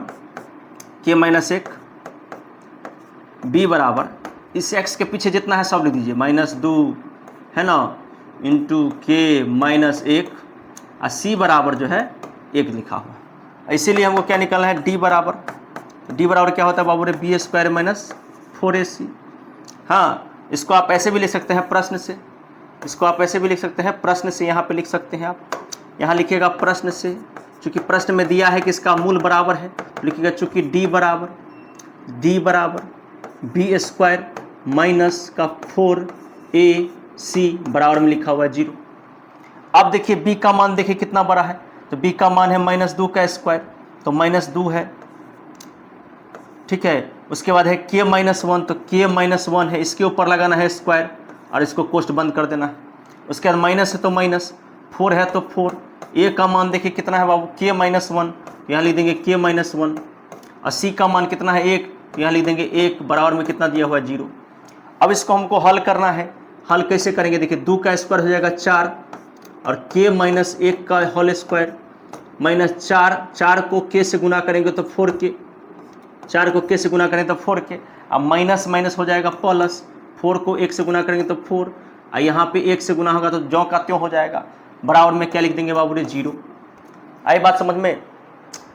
k-1, B बराबर इस x के पीछे जितना है सब लिख दीजिए -2 है ना इंटू k-1 और C बराबर जो है 1 लिखा हुआ। इसीलिए हमको क्या निकालना है, D बराबर क्या होता है बाबू रे, B² - 4AC। हाँ, इसको आप ऐसे भी लिख सकते हैं प्रश्न से, इसको आप ऐसे भी लिख सकते हैं प्रश्न से, यहाँ पे लिख सकते हैं आप, यहाँ लिखिएगा प्रश्न से, चूँकि प्रश्न में दिया है कि इसका मूल बराबर है, तो लिखिएगा चूँकि D बराबर B² - 4AC बराबर में लिखा हुआ है 0। अब देखिए B का मान देखिए कितना बड़ा है, तो B का मान है -2 का स्क्वायर, तो -2 है, ठीक है। उसके बाद है k-1, तो k-1 है, इसके ऊपर लगाना है स्क्वायर और इसको कोष्ठ बंद कर देना है। उसके बाद माइनस है तो माइनस, 4 है तो 4, A का मान देखिए कितना है बाबू k-1, यहाँ लिख देंगे k-1 और C का मान कितना है 1, यहाँ लिख देंगे 1 बराबर में कितना दिया हुआ है 0। अब इसको हमको हल करना है, हल कैसे करेंगे, देखिए 2 का स्क्वायर हो जाएगा 4 और k-1 का होल स्क्वायर -4 को k से गुना करेंगे तो 4k, 4 को k से गुना करें तो 4k, अब माइनस माइनस हो जाएगा प्लस, 4 को 1 से गुना करेंगे तो 4, और यहाँ पे 1 से गुना होगा तो ज्यों का त्यों हो जाएगा, बराबर में क्या लिख देंगे बाबू रे 0। आई बात समझ में।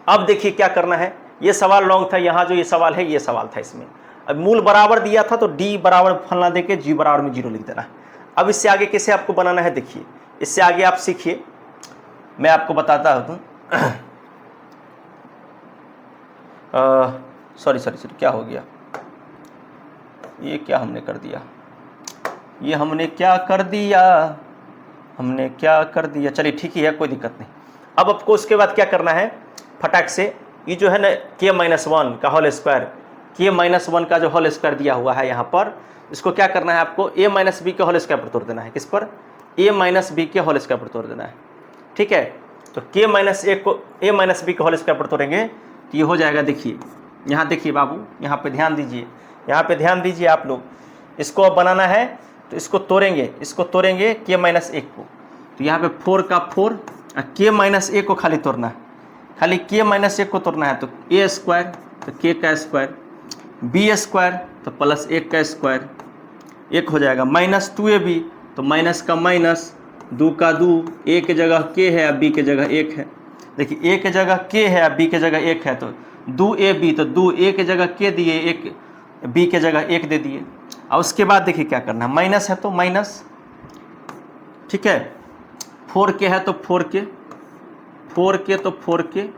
अब देखिए क्या करना है, ये सवाल लॉन्ग था, यहाँ जो ये सवाल है ये सवाल था, इसमें अब मूल बराबर दिया था तो D बराबर फलना दे के G बराबर में 0 लिख देना है। अब इससे आगे कैसे आपको बनाना है, देखिए इससे आगे आप सीखिए, मैं आपको बताता हूँ। सॉरी क्या हो गया, ये क्या हमने कर दिया, ये हमने क्या कर दिया, चलिए ठीक ही है, कोई दिक्कत नहीं। अब आपको उसके बाद क्या करना है, फटाक से ये जो है ना k-1 का होल स्क्वायर, k-1 का जो होल स्क्वायर दिया हुआ है यहाँ पर, इसको क्या करना है आपको a-b के होल स्क्वायर पर तोड़ देना है। किस पर, a-b के होल स्क्वायर पर तोड़ देना है, ठीक है। तो k-1 को a-b के होल स्क्वायर पर तोड़ेंगे तो ये हो जाएगा, देखिए यहाँ देखिए बाबू, यहाँ पे ध्यान दीजिए, यहाँ पे ध्यान दीजिए आप लोग, इसको अब बनाना है तो इसको तोड़ेंगे k-1 को, तो यहाँ पे 4 का 4 और k-1 को खाली तोड़ना है, खाली k-1 को तोड़ना है, तो a² तो k का स्क्वायर, b² तो +1 का स्क्वायर, 1 हो जाएगा, -2ab तो माइनस का माइनस, 2 का 2, a की जगह k है b की जगह 1 है, देखिए a की जगह k है b की जगह 1 है, तो 2ab तो 2 a की जगह k दिए, 1 b की जगह 1 दे दिए। और उसके बाद देखिए क्या करना है, माइनस है तो माइनस, ठीक है, 4k है तो 4k, 4k तो 4k,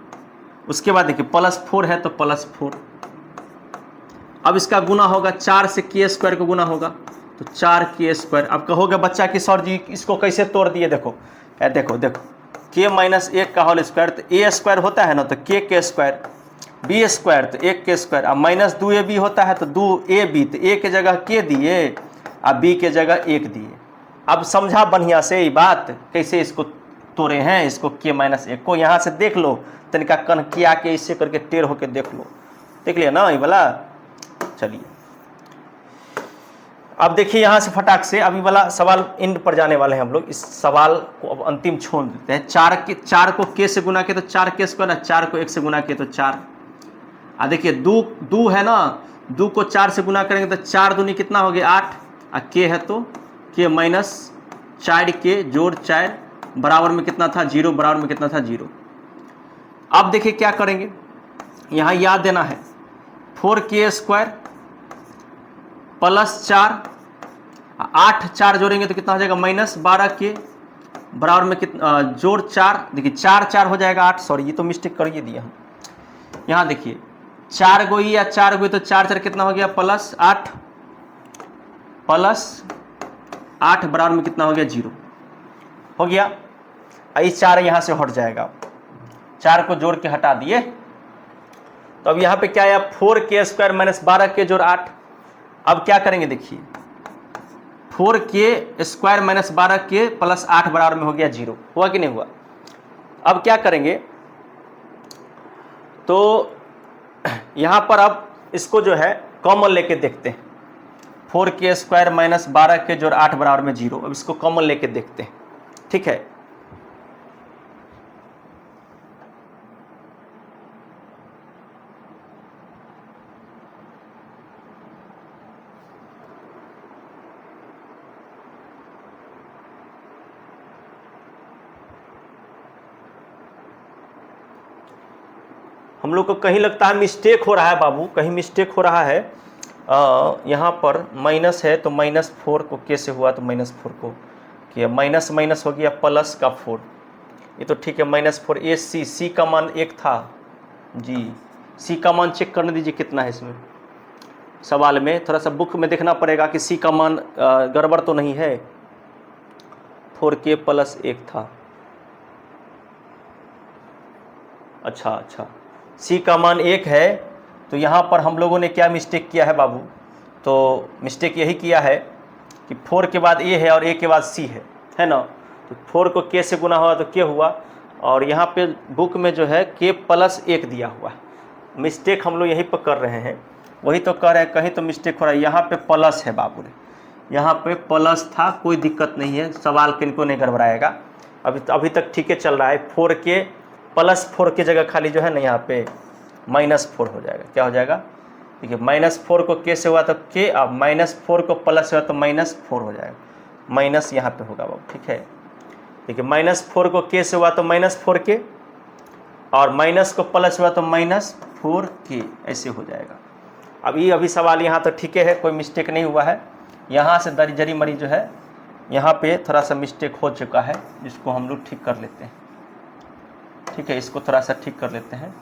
उसके बाद देखिए +4 है तो +4। अब इसका गुना होगा 4 से k² का गुना होगा तो 4k²। अब कहोगे बच्चा कि सर जी इसको कैसे तोड़ दिए, देखो देखो k-1 का होल स्क्वायर तो a² होता है ना, तो k² b² तो 1k², अब -2ab होता है तो 2ab तो a के जगह k दिए और b के जगह 1 दिए। अब समझा बढ़िया से ये बात कैसे इसको तोड़े हैं, इसको k-1 को यहाँ से देख लो, तनिका कन किया के इससे करके टेढ़ होके देख लो, देख लिया ना ये वाला। चलिए अब देखिए यहाँ से फटाक से अभी वाला सवाल एंड पर जाने वाले हैं हम लोग। इस सवाल को अब अंतिम छोड़ देते हैं। 4 को k से गुना किया तो 4k स्क्वायर, 4 को 1 से गुना किया तो 4। देखिए 2 है ना, 2 को 4 से गुना करेंगे तो 4 दूनी कितना हो गया 8, और k है तो k माइनस 4k जोड़ 4 बराबर में कितना था 0, बराबर में कितना था 0। अब देखिए क्या करेंगे, यहाँ याद देना है 4k स्क्वायर प्लस 4, 8 4 जोड़ेंगे तो कितना हो जाएगा माइनस 12k बराबर में कितना जोड़ 4। देखिए 4 4 हो जाएगा 8, सॉरी ये तो मिस्टेक कर दिया हम। यहाँ देखिए 4 गोई या 4 गोई तो 4 4 कितना हो गया प्लस 8 बराबर में कितना हो गया 0 हो गया। इस 4 यहाँ से हट जाएगा, 4 को जोड़ के हटा दिए तो अब यहाँ पे क्या आया 4k स्क्वायर माइनस 12k जोड़ 8। अब क्या करेंगे देखिए 4k square minus 12k plus 8 बराबर में हो गया 0, हुआ कि नहीं हुआ। अब क्या करेंगे तो यहाँ पर अब इसको जो है कॉमन लेके देखते हैं। 4k स्क्वायर माइनस 12k जोड़ 8 बराबर में 0, अब इसको कॉमन लेके देखते हैं, ठीक है। हम लोग को कहीं लगता है मिस्टेक हो रहा है बाबू, कहीं मिस्टेक हो रहा है। यहाँ पर माइनस है तो -4 को k से हुआ तो -4 को किया, माइनस माइनस हो गया प्लस का 4, ये तो ठीक है। -4 ए सी का मान 1 था जी, सी का मान चेक करने दीजिए कितना है इसमें सवाल में, थोड़ा सा बुक में देखना पड़ेगा कि सी का मान गड़बड़ तो नहीं है। 4k प्लस 1 था, अच्छा सी का मान 1 है। तो यहाँ पर हम लोगों ने क्या मिस्टेक किया है बाबू, तो मिस्टेक यही किया है कि 4 के बाद ए है और ए के बाद सी है ना। तो 4 को k से गुना हुआ तो k हुआ, और यहाँ पे बुक में जो है k प्लस 1 दिया हुआ है। मिस्टेक हम लोग यहीं पर कर रहे हैं, वही तो कर रहे हैं, कहीं तो मिस्टेक हो रहा है। यहाँ पे प्लस है बाबू रे, यहाँ पे प्लस था, कोई दिक्कत नहीं है, सवाल किनको नहीं गड़बड़ाएगा। अभी तक ठीक है चल रहा है। 4k प्लस 4 की जगह खाली जो है ना यहाँ पे -4 हो जाएगा। क्या हो जाएगा देखिए, -4 को k से हुआ तो k, अब -4 को प्लस हुआ तो -4 हो जाएगा, माइनस यहाँ पे होगा बाबू, ठीक है। देखिए -4 को k से हुआ तो -4k, और माइनस को प्लस हुआ तो -4k, ऐसे हो जाएगा। अभी सवाल यहाँ तो ठीक है, कोई मिस्टेक नहीं हुआ है। यहाँ से जरी मरी जो है यहाँ पे थोड़ा सा मिस्टेक हो चुका है, जिसको हम लोग ठीक कर लेते हैं, ठीक है। इसको थोड़ा सा ठीक कर लेते हैं,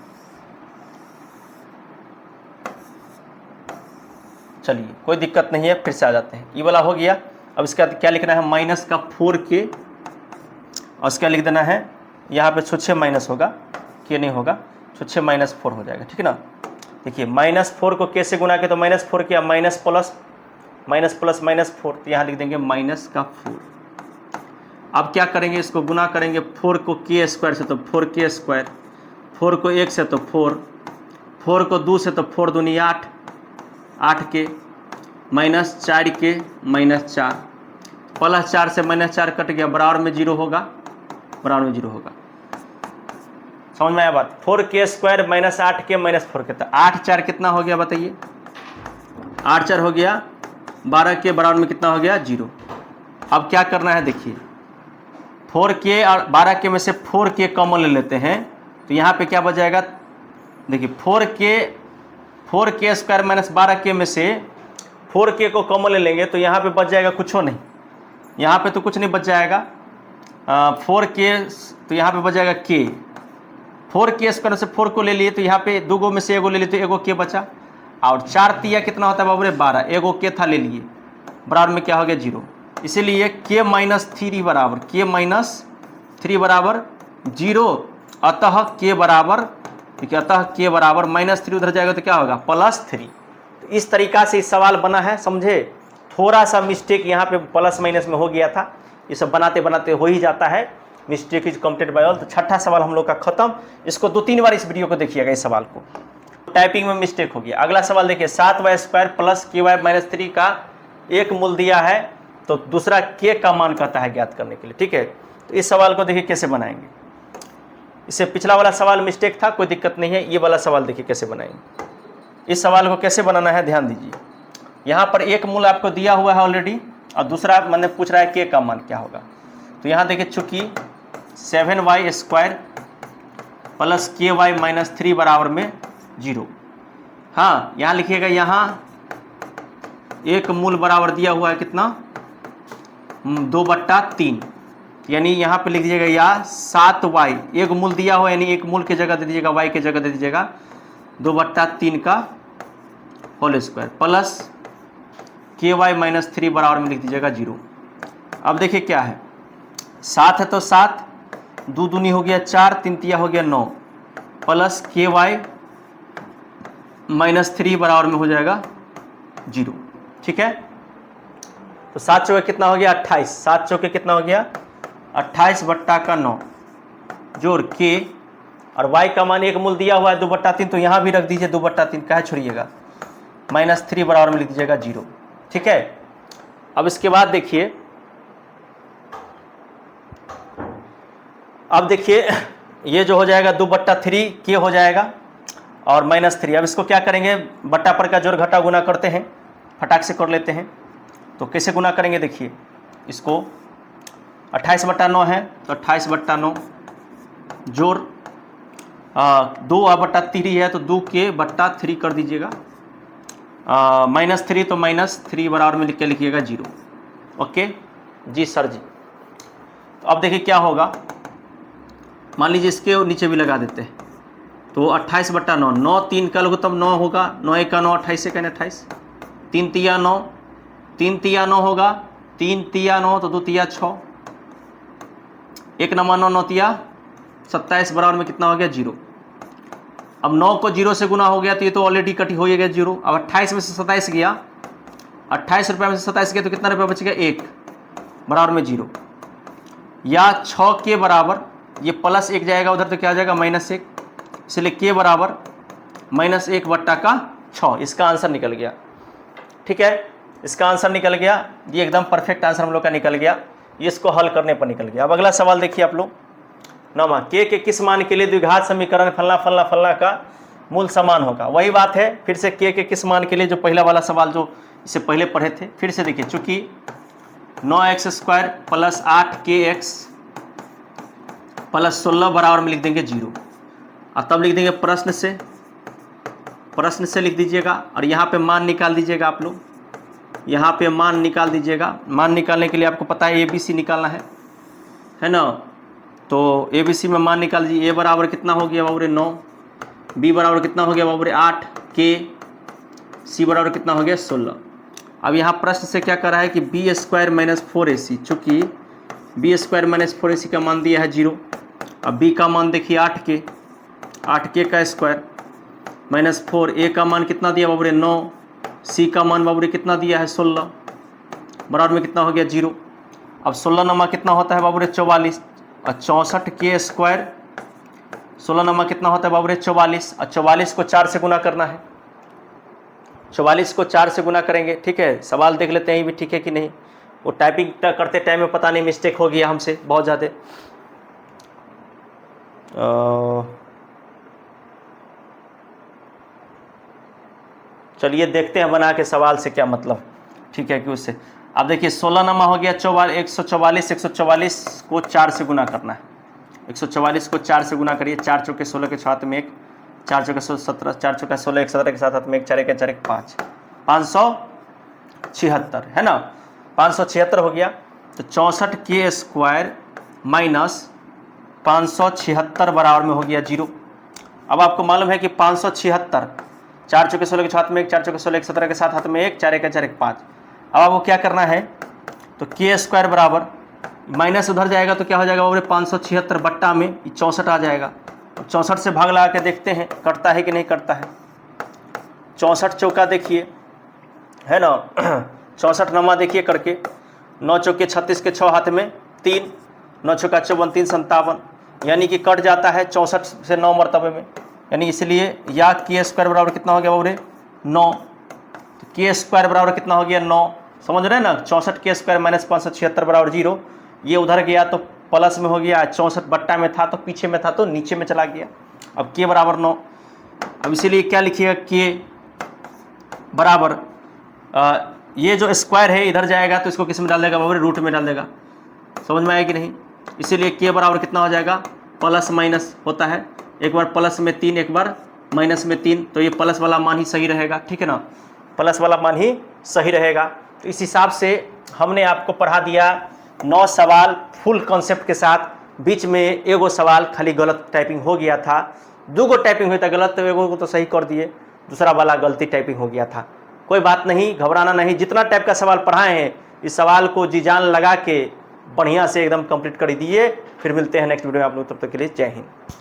चलिए कोई दिक्कत नहीं है, फिर से आ जाते हैं। ये वाला हो गया। अब इसका क्या लिखना है माइनस का 4k, और इसका लिख देना है यहाँ पे छुच्छे माइनस होगा, k नहीं होगा, छुच्छे -4 हो जाएगा, ठीक है ना। देखिए -4 को k से गुना किया तो -4 किया, माइनस प्लस -4, तो यहाँ लिख देंगे माइनस का 4। अब क्या करेंगे, इसको गुना करेंगे 4 को k स्क्वायर से तो 4k स्क्वायर, 4 को 1 से तो 4 को 2 से तो 4 दूनी 8, 8k -4k -4 प्लस 4 से -4 कट गया, बराबर में 0 होगा, बराबर में 0 होगा। समझ में आया बात। 4k स्क्वायर -8k -4k, तो 8 4 कितना हो गया बताइए, 8 4 हो गया 12k, बराबर में कितना हो गया 0। अब क्या करना है देखिए, 4k और 12k में से 4k कॉमन ले लेते हैं, तो यहाँ पे क्या बच जाएगा देखिए, 4k स्क्वायर -12k में से 4k को कॉमन ले लेंगे तो यहाँ पे बच जाएगा कुछ नहीं, यहाँ पे तो कुछ नहीं बच जाएगा। 4k तो यहाँ पे बच जाएगा k, 4k स्क्वायर से 4 को ले लिए तो यहाँ पे 2 गो में से एगो ले लिए तो एगो k बचा, और 4 तिया कितना होता है बाबू रे 12, एगो k था ले लिए, बराबर में क्या हो गया 0। इसीलिए k -3 बराबर -3 अतः k बराबर, ठीक है, अतः k बराबर -3 उधर जाएगा तो क्या होगा +3। तो इस तरीका से इस सवाल बना है, समझे। थोड़ा सा मिस्टेक यहाँ पे प्लस माइनस में हो गया था, ये सब बनाते बनाते हो ही जाता है, mistake is completed by all. तो छठा सवाल हम लोग का खत्म। इसको 2-3 बार इस वीडियो को देखिएगा, इस सवाल को। टाइपिंग में मिस्टेक हो गया। अगला सवाल देखिए, 7y² + ky - 3 का 1 मूल दिया है तो दूसरा k का मान कहता है ज्ञात करने के लिए, ठीक है। तो इस सवाल को देखिए कैसे बनाएंगे। इससे पिछला वाला सवाल मिस्टेक था, कोई दिक्कत नहीं है। ये वाला सवाल देखिए कैसे बनाएंगे। इस सवाल को कैसे बनाना है ध्यान दीजिए। यहाँ पर 1 मूल आपको दिया हुआ है ऑलरेडी, और दूसरा मैंने पूछ रहा है k का मान क्या होगा। तो यहाँ देखिए चूंकि 7y² प्लस ky माइनस 3 बराबर में 0। हाँ, यहाँ लिखिएगा, यहाँ 1 मूल बराबर दिया हुआ है कितना, 2/3, यानी यहाँ पे लिख दीजिएगा या 7y। 1 मूल दिया हुआ यानी 1 मूल की जगह दे दीजिएगा, y की जगह दे दीजिएगा 2/3 का whole square plus ky minus 3 बराबर में लिख दीजिएगा 0। अब देखिए क्या है, 7 है तो 7, 2 दूनी हो गया 4, 3 तिया हो गया 9, प्लस ky माइनस 3 बराबर में हो जाएगा 0, ठीक है। तो 7 चौके कितना हो गया 28, 7 चौके कितना हो गया 28/9 जोड़ k, और y का मान 1 मूल दिया हुआ है 2/3, तो यहाँ भी रख दीजिए 2/3, काहे छोड़िएगा, माइनस 3 बराबर में लिख दीजिएगा 0, ठीक है। अब इसके बाद देखिए, अब देखिए ये जो हो जाएगा 2/3 k हो जाएगा और माइनस 3। अब इसको क्या करेंगे, बट्टा पर का जोड़ घटा गुना करते हैं, फटाक से कर लेते हैं। तो कैसे गुना करेंगे देखिए, इसको 28/9 है तो 28/9 जोड़ 2/3 है तो 2k/3 कर दीजिएगा, माइनस 3 तो माइनस 3 बराबर में लिख के लिखिएगा 0। ओके जी सर जी। तो अब देखिए क्या होगा, मान लीजिए इसके नीचे भी लगा देते हैं। तो 28/9, 9 3 का लघुत्तम 9 होगा, 9 1 का 9, 28 से 28, 3 तिया 9, 3 तिया 9 होगा, 3 तिया 9 तो 2 तिया 6, 1 9 9 9 तिया 27 बराबर में कितना हो गया 0। अब 9 को 0 से गुना हो गया तो ये तो ऑलरेडी कटी हो गया 0। अब 28 में से 27 गया, 28 रुपये में से 27 गया तो कितना रुपया बच गया 1 बराबर में 0, या 6 के बराबर, ये प्लस 1 जाएगा उधर तो क्या आ जाएगा -1, इसलिए के बराबर -1/6। इसका आंसर निकल गया, ठीक है, इसका आंसर निकल गया। ये एकदम परफेक्ट आंसर हम लोग का निकल गया, ये इसको हल करने पर निकल गया। अब अगला सवाल देखिए आप लोग, नौवां, के किस मान के लिए द्विघात समीकरण फलना फलना फलना का मूल समान होगा। वही बात है, फिर से के किस मान के लिए, जो पहला वाला सवाल जो इससे पहले पढ़े थे, फिर से देखिए, चूंकि 9x² प्लस 8kx प्लस 16 बराबर में लिख देंगे 0, और तब लिख देंगे प्रश्न से लिख दीजिएगा, और यहाँ पे मान निकाल दीजिएगा आप लोग, यहाँ पे मान निकाल दीजिएगा। मान निकालने के लिए आपको पता है ABC निकालना है ना। तो ABC में मान निकाल दीजिए। A बराबर कितना हो गया बाबूरे 9, B बराबर कितना हो गया बाबूरे 8, K, C बराबर कितना हो गया 16। अब यहाँ प्रश्न से क्या कर रहा है कि B² - 4AC, चूँकि B² - 4AC का मान दिया है 0। अब B का मान देखिए 8K का स्क्वायर -4, A का मान कितना दिया बाबूरे 9, C का मान बाबूरे कितना दिया है 16, बराबर में कितना हो गया 0। अब 16 नमा कितना होता है बाबूरे 44, और 64K², 16 नमा कितना होता है बाबूरे 44, और 44 को 4 से गुना करना है, 44 को 4 से गुना करेंगे, ठीक है। सवाल देख लेते हैं भी ठीक है कि नहीं, वो टाइपिंग करते टाइम में पता नहीं मिस्टेक हो गया हमसे बहुत ज़्यादा। चलिए देखते हैं बना के सवाल से क्या मतलब, ठीक है कि उससे। अब देखिए 16 नमा हो गया 144, 144 को 4 से गुना करना है, 144 को 4 से गुना करिए, 4 चौके 16 के साथ में 1, 4 चौके 17, 4 चौके 16, 17 के साथ हाथ में 1, 4 1 4 1 5, 576 है ना, 576 हो गया। तो 64K² माइनस 576 बराबर में हो गया 0। अब आपको मालूम है कि 576, 4 चौके 16 के साथ में 1, 4 चौके 16, 17 के साथ हाथ में 1, 4 1 4 1 5। अब आपको क्या करना है, तो K² बराबर माइनस उधर जाएगा तो क्या हो जाएगा बाबू 576 बट्टा में 64 आ जाएगा। 64 से भाग लगा के देखते हैं कटता है कि नहीं कटता है। 64 चौका देखिए है ना, 64 नमा देखिए करके, 9 चौके 36 के 6 हाथ में 3, 9 चौका 54, 3 57, यानी कि कट जाता है 64 से 9 मरतबे में, यानी इसलिए या K² बराबर कितना हो गया बाबू 9, तो K² बराबर कितना हो गया 9, समझ रहे हैं ना, 64k² माइनस 576 बराबर 0। ये उधर गया तो प्लस में हो गया, 64 बट्टा में था तो पीछे में था तो नीचे में चला गया। अब k बराबर 9। अब इसीलिए क्या लिखिएगा, k बराबर ये जो स्क्वायर है इधर जाएगा तो इसको किस में डाल देगा बाबू, रूट में डाल देगा। समझ में आया कि नहीं। इसीलिए k बराबर कितना हो जाएगा, प्लस माइनस होता है, एक बार प्लस में 3 एक बार माइनस में 3, तो ये प्लस वाला मान ही सही रहेगा, ठीक है ना, प्लस वाला मान ही सही रहेगा। तो इस हिसाब से हमने आपको पढ़ा दिया 9 सवाल फुल कॉन्सेप्ट के साथ। बीच में एगो सवाल खाली गलत टाइपिंग हो गया था, 2 गो टाइपिंग हुई था गलत, तो एगो को तो सही कर दिए, दूसरा वाला गलती टाइपिंग हो गया था। कोई बात नहीं, घबराना नहीं। जितना टाइप का सवाल पढ़ाए हैं इस सवाल को जी जान लगा के बढ़िया से एकदम कंप्लीट कर दिए। फिर मिलते हैं नेक्स्ट वीडियो में आप लोग, तब तक के लिए जय हिंद।